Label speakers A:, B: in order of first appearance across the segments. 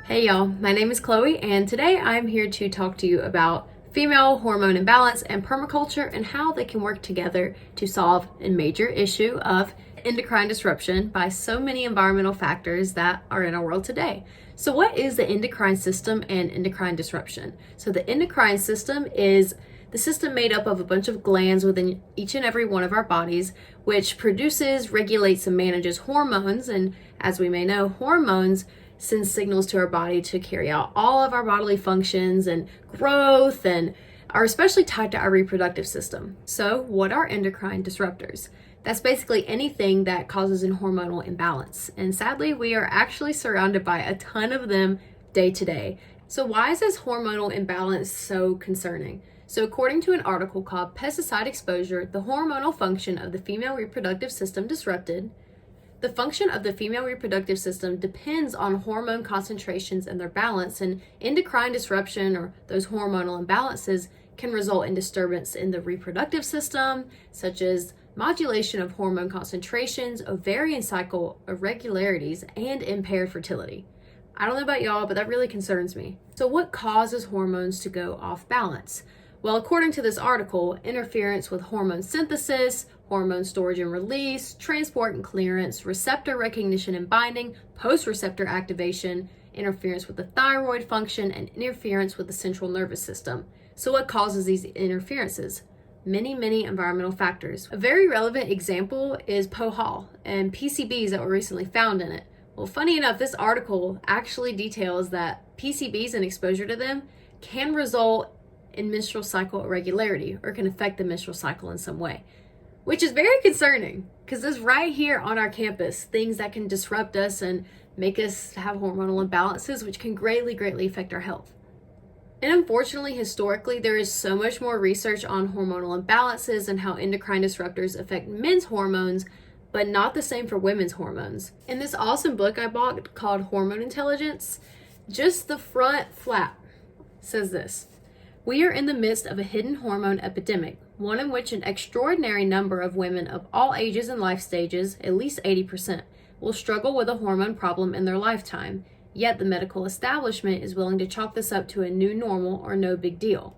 A: Hey y'all, my name is Chloe, and today I'm here to talk to you about female hormone imbalance and permaculture and how they can work together to solve a major issue of endocrine disruption by so many environmental factors that are in our world today. So, what is the endocrine system and endocrine disruption? So, the endocrine system is the system made up of a bunch of glands within each and every one of our bodies, which produces, regulates, and manages hormones. And as we may know, hormones sends signals to our body to carry out all of our bodily functions and growth and are especially tied to our reproductive system. So, what are endocrine disruptors? That's basically anything that causes an hormonal imbalance. And sadly, we are actually surrounded by a ton of them day to day. So, why is this hormonal imbalance so concerning? So, according to an article called Pesticide Exposure, the hormonal function of the female reproductive system disrupted. The function of the female reproductive system depends on hormone concentrations and their balance, and endocrine disruption or those hormonal imbalances can result in disturbance in the reproductive system, such as modulation of hormone concentrations, ovarian cycle irregularities, and impaired fertility. I don't know about y'all, but that really concerns me. So, what causes hormones to go off balance? Well, according to this article, interference with hormone synthesis, hormone storage and release, transport and clearance, receptor recognition and binding, post-receptor activation, interference with the thyroid function, and interference with the central nervous system. So what causes these interferences? Many environmental factors. A very relevant example is POHAL and PCBs that were recently found in it. Well, funny enough, this article actually details that PCBs and exposure to them can result in menstrual cycle irregularity or can affect the menstrual cycle in some way, which is very concerning because this right here on our campus, things that can disrupt us and make us have hormonal imbalances, which can greatly affect our health. And unfortunately, historically, there is so much more research on hormonal imbalances and how endocrine disruptors affect men's hormones, but not the same for women's hormones. In this awesome book I bought called Hormone Intelligence, just the front flap says this: "We are in the midst of a hidden hormone epidemic, one in which an extraordinary number of women of all ages and life stages, at least 80%, will struggle with a hormone problem in their lifetime. Yet the medical establishment is willing to chalk this up to a new normal or no big deal."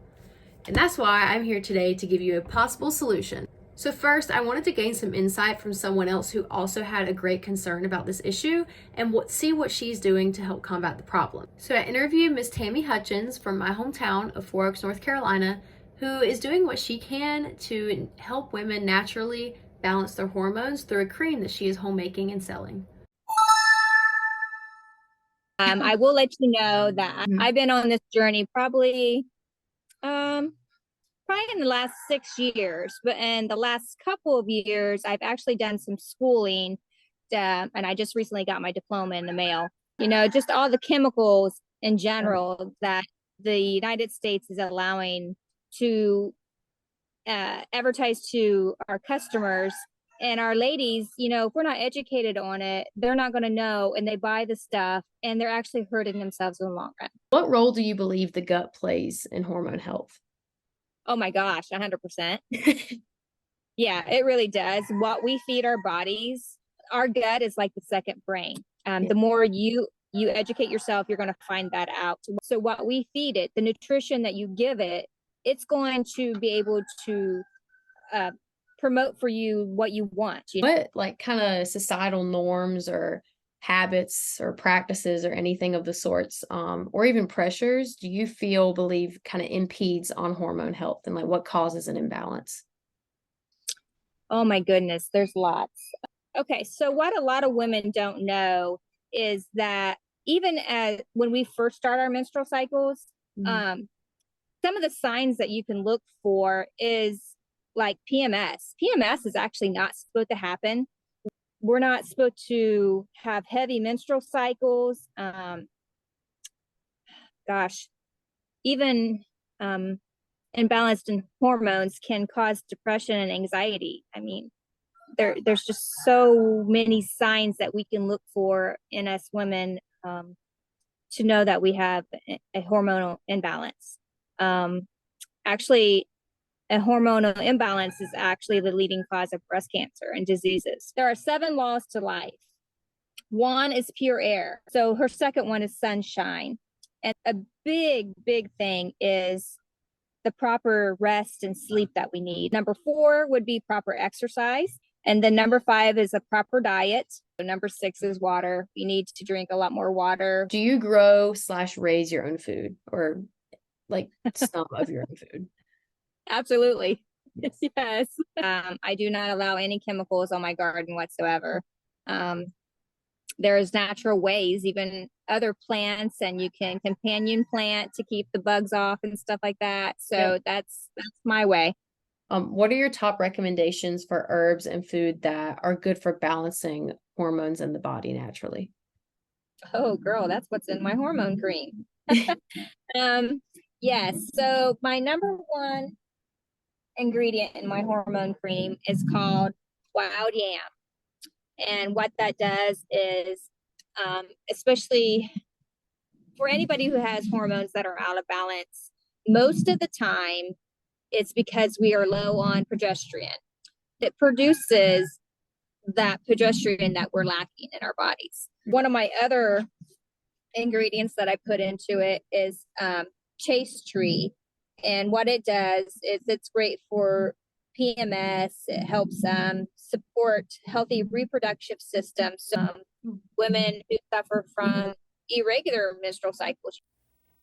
A: And that's why I'm here today to give you a possible solution. So first, I wanted to gain some insight from someone else who also had a great concern about this issue and see what she's doing to help combat the problem. So I interviewed Miss Tammy Hutchins from my hometown of Four Oaks, North Carolina, who is doing what she can to help women naturally balance their hormones through a cream that she is homemaking and selling.
B: I will let you know that I've been on this journey probably in the last 6 years, but in the last couple of years, I've actually done some schooling, and I just recently got my diploma in the mail. You know, just all the chemicals in general that the United States is allowing to advertise to our customers. And our ladies, you know, if we're not educated on it, they're not going to know, and they buy the stuff and they're actually hurting themselves in the long run.
A: What role do you believe the gut plays in hormone health?
B: Oh my gosh, 100%. Yeah, it really does. What we feed our bodies, our gut is like the second brain. The more you educate yourself, you're going to find that out. So what we feed it, the nutrition that you give it, it's going to be able to promote for you what you want.
A: What like kind of societal norms or habits or practices or anything of the sorts, or even pressures, do you believe kind of impedes on hormone health, and like what causes an imbalance?
B: Oh my goodness, there's lots. Okay, so what a lot of women don't know is that even when we first start our menstrual cycles, some of the signs that you can look for is like PMS. PMS is actually not supposed to happen. We're not supposed to have heavy menstrual cycles. Even imbalanced in hormones can cause depression and anxiety. I mean, there's just so many signs that we can look for in us women to know that we have a hormonal imbalance. Actually, a hormonal imbalance is actually the leading cause of breast cancer and diseases. There are 7 laws to life. One is pure air. So her second one is sunshine. And a big thing is the proper rest and sleep that we need. Number 4 would be proper exercise. And then number 5 is a proper diet. So number 6 is water. You need to drink a lot more water.
A: Do you grow / raise your own food, or like some of your own food?
B: Absolutely. Yes. I do not allow any chemicals on my garden whatsoever. There's natural ways, even other plants, and you can companion plant to keep the bugs off and stuff like that. So
A: Yep.
B: that's my way.
A: What are your top recommendations for herbs and food that are good for balancing hormones in the body naturally?
B: Oh, girl, that's what's in my hormone cream. Um, yes. So my number one ingredient in my hormone cream is called wild yam. And what that does is, especially for anybody who has hormones that are out of balance, most of the time it's because we are low on progesterone. It produces that progesterone that we're lacking in our bodies. One of my other ingredients that I put into it is chase tree. And what it does is it's great for PMS. It helps support healthy reproductive systems. Women who suffer from irregular menstrual cycles.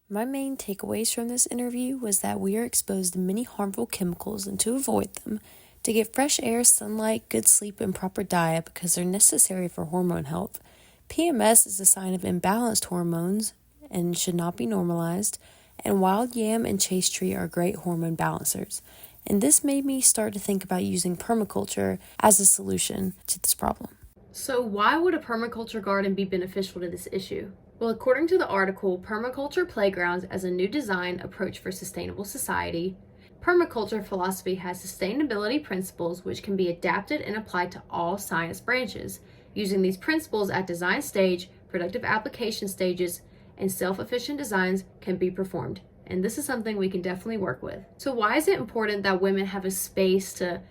C: My main takeaways from this interview was that we are exposed to many harmful chemicals, and to avoid them, to get fresh air, sunlight, good sleep, and proper diet because they're necessary for hormone health. PMS is a sign of imbalanced hormones and should not be normalized, and wild yam and chase tree are great hormone balancers. And this made me start to think about using permaculture as a solution to this problem.
A: So why would a permaculture garden be beneficial to this issue? Well, according to the article, Permaculture Playgrounds as a New Design Approach for Sustainable Society, permaculture philosophy has sustainability principles which can be adapted and applied to all science branches. Using these principles at design stage, productive application stages, and self-efficient designs can be performed. And this is something we can definitely work with. So why is it important that women have a space to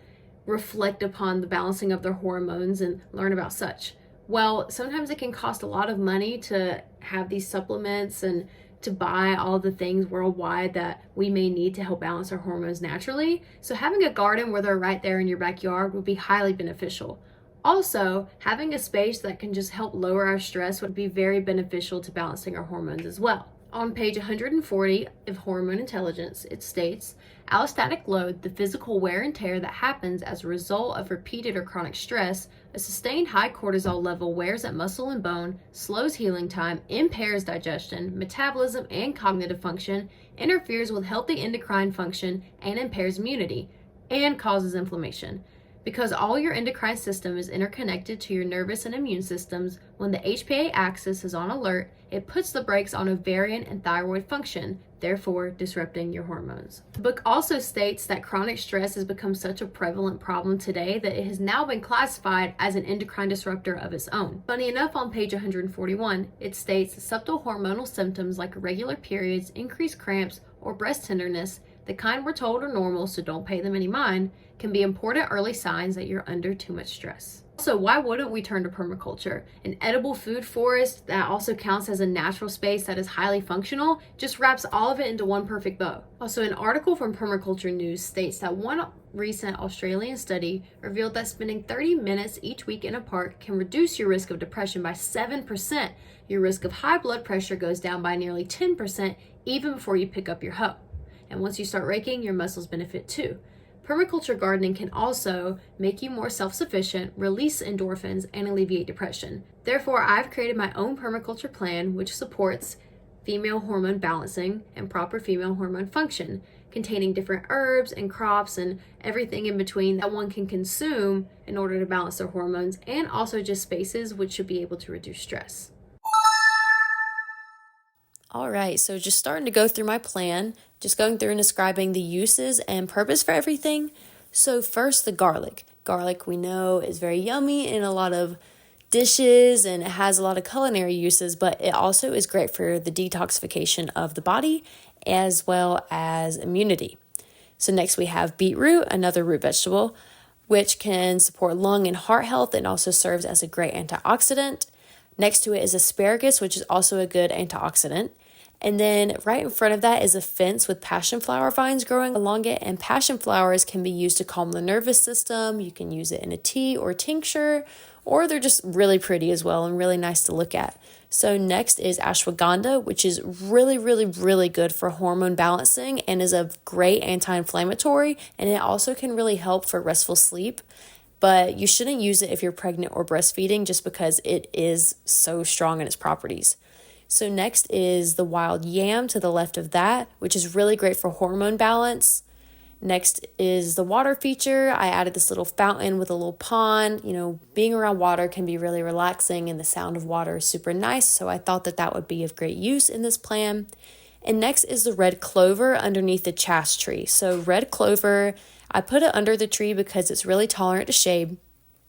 A: reflect upon the balancing of their hormones and learn about such? Well, sometimes it can cost a lot of money to have these supplements and to buy all the things worldwide that we may need to help balance our hormones naturally. So having a garden where they're right there in your backyard would be highly beneficial. Also, having a space that can just help lower our stress would be very beneficial to balancing our hormones as well. On page 140 of Hormone Intelligence, it states, allostatic load, the physical wear and tear that happens as a result of repeated or chronic stress, a sustained high cortisol level wears at muscle and bone, slows healing time, impairs digestion, metabolism, and cognitive function, interferes with healthy endocrine function, and impairs immunity, and causes inflammation. Because all your endocrine system is interconnected to your nervous and immune systems, when the HPA axis is on alert, it puts the brakes on ovarian and thyroid function, therefore disrupting your hormones. The book also states that chronic stress has become such a prevalent problem today that it has now been classified as an endocrine disruptor of its own. Funny enough, on page 141, it states subtle hormonal symptoms like irregular periods, increased cramps, or breast tenderness, the kind we're told are normal, so don't pay them any mind, can be important early signs that you're under too much stress. So why wouldn't we turn to permaculture? An edible food forest that also counts as a natural space that is highly functional just wraps all of it into one perfect bow. Also, an article from Permaculture News states that one recent Australian study revealed that spending 30 minutes each week in a park can reduce your risk of depression by 7%. Your risk of high blood pressure goes down by nearly 10% even before you pick up your hoe. And once you start raking, your muscles benefit too. Permaculture gardening can also make you more self-sufficient, release endorphins, and alleviate depression. Therefore, I've created my own permaculture plan, which supports female hormone balancing and proper female hormone function, containing different herbs and crops and everything in between that one can consume in order to balance their hormones, and also just spaces which should be able to reduce stress.
C: All right, so just starting to go through my plan, just going through and describing the uses and purpose for everything. So first, the garlic. Garlic, we know, is very yummy in a lot of dishes and it has a lot of culinary uses, but it also is great for the detoxification of the body as well as immunity. So next we have beetroot, another root vegetable, which can support lung and heart health and also serves as a great antioxidant. Next to it is asparagus, which is also a good antioxidant. And then right in front of that is a fence with passion flower vines growing along it. And passion flowers can be used to calm the nervous system. You can use it in a tea or tincture, or they're just really pretty as well and really nice to look at. So next is ashwagandha, which is really, really, really good for hormone balancing and is a great anti-inflammatory. And it also can really help for restful sleep. But you shouldn't use it if you're pregnant or breastfeeding just because it is so strong in its properties. So next is the wild yam to the left of that, which is really great for hormone balance. Next is the water feature. I added this little fountain with a little pond. Being around water can be really relaxing and the sound of water is super nice. So I thought that would be of great use in this plan. And next is the red clover underneath the chast tree. So red clover, I put it under the tree because it's really tolerant to shade,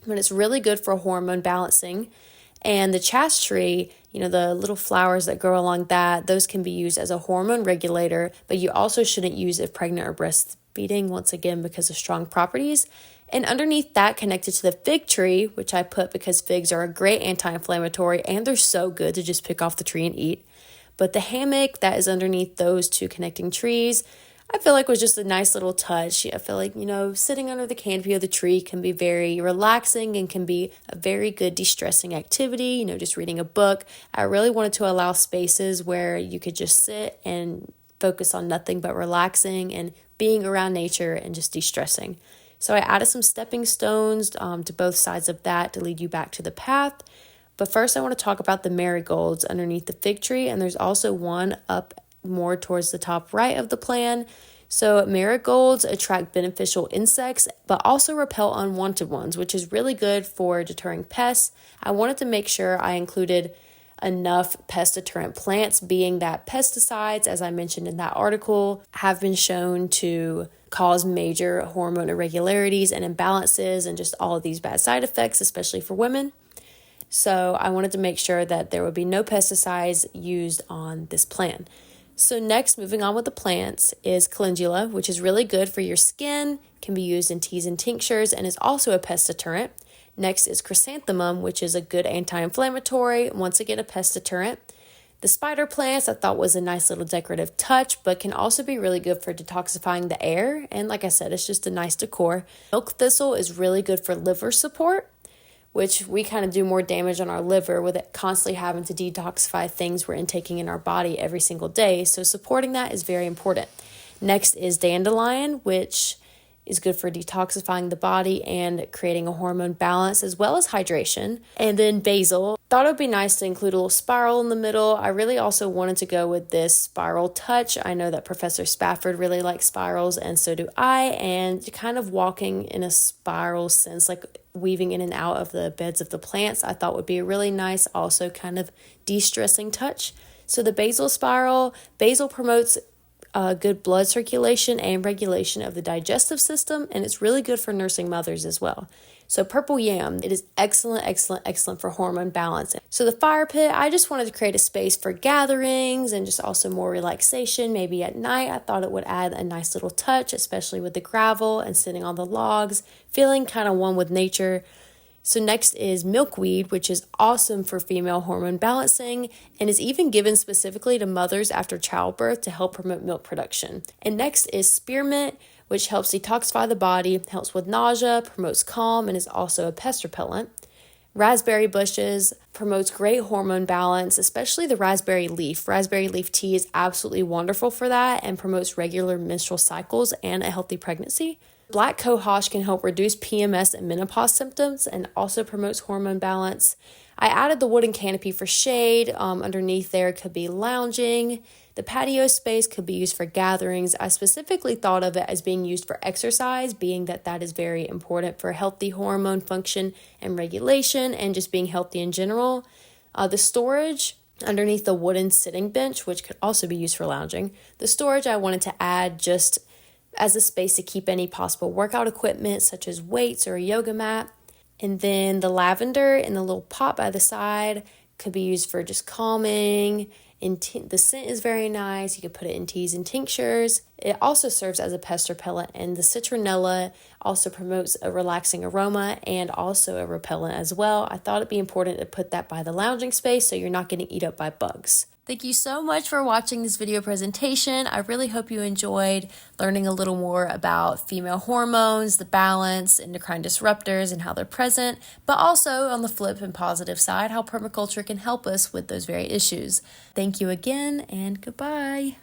C: but it's really good for hormone balancing. And the chast tree, the little flowers that grow along that, those can be used as a hormone regulator, but you also shouldn't use it pregnant or breastfeeding, once again, because of strong properties. And underneath that, connected to the fig tree, which I put because figs are a great anti-inflammatory and they're so good to just pick off the tree and eat. But the hammock that is underneath those two connecting trees, I feel like was just a nice little touch. I feel like, sitting under the canopy of the tree can be very relaxing and can be a very good de-stressing activity, just reading a book. I really wanted to allow spaces where you could just sit and focus on nothing but relaxing and being around nature and just de-stressing. So I added some stepping stones to both sides of that to lead you back to the path. But first I want to talk about the marigolds underneath the fig tree, and there's also one up more towards the top right of the plan. So marigolds attract beneficial insects, but also repel unwanted ones, which is really good for deterring pests. I wanted to make sure I included enough pest deterrent plants, being that pesticides, as I mentioned in that article, have been shown to cause major hormone irregularities and imbalances and just all of these bad side effects, especially for women. So I wanted to make sure that there would be no pesticides used on this plan. So next, moving on with the plants, is calendula, which is really good for your skin, can be used in teas and tinctures, and is also a pest deterrent. Next is chrysanthemum, which is a good anti-inflammatory, once again a pest deterrent. The spider plants I thought was a nice little decorative touch, but can also be really good for detoxifying the air. And like I said, it's just a nice decor. Milk thistle is really good for liver support, which we kind of do more damage on our liver with it constantly having to detoxify things we're intaking in our body every single day. So supporting that is very important. Next is dandelion, which is good for detoxifying the body and creating a hormone balance as well as hydration. And then basil. Thought it would be nice to include a little spiral in the middle. I really also wanted to go with this spiral touch. I know that Professor Spafford really likes spirals, and so do I. And kind of walking in a spiral sense, like weaving in and out of the beds of the plants, I thought would be a really nice, also kind of de-stressing touch. So the basil spiral, basil promotes good blood circulation and regulation of the digestive system, and it's really good for nursing mothers as well. So purple yam, it is excellent, excellent, excellent for hormone balance. So the fire pit, I just wanted to create a space for gatherings and just also more relaxation. Maybe at night, I thought it would add a nice little touch, especially with the gravel and sitting on the logs, feeling kind of one with nature. So next is milkweed, which is awesome for female hormone balancing and is even given specifically to mothers after childbirth to help promote milk production. And next is spearmint, which helps detoxify the body, helps with nausea, promotes calm, and is also a pest repellent. Raspberry bushes promotes great hormone balance, especially the raspberry leaf. Raspberry leaf tea is absolutely wonderful for that and promotes regular menstrual cycles and a healthy pregnancy. Black cohosh can help reduce PMS and menopause symptoms and also promotes hormone balance. I added the wooden canopy for shade. Underneath there could be lounging. The patio space could be used for gatherings. I specifically thought of it as being used for exercise, being that is very important for healthy hormone function and regulation and just being healthy in general. The storage underneath the wooden sitting bench, which could also be used for lounging. The storage I wanted to add just as a space to keep any possible workout equipment such as weights or a yoga mat. And then the lavender in the little pot by the side Could be used for just calming. The scent is very nice. You could put it in teas and tinctures. It also serves as a pest repellent, and the citronella also promotes a relaxing aroma and also a repellent as well. I thought it'd be important to put that by the lounging space so you're not getting eaten up by bugs. Thank you so much for watching this video presentation. I really hope you enjoyed learning a little more about female hormones, the balance, endocrine disruptors, and how they're present, but also on the flip and positive side, how permaculture can help us with those very issues. Thank you again, and goodbye.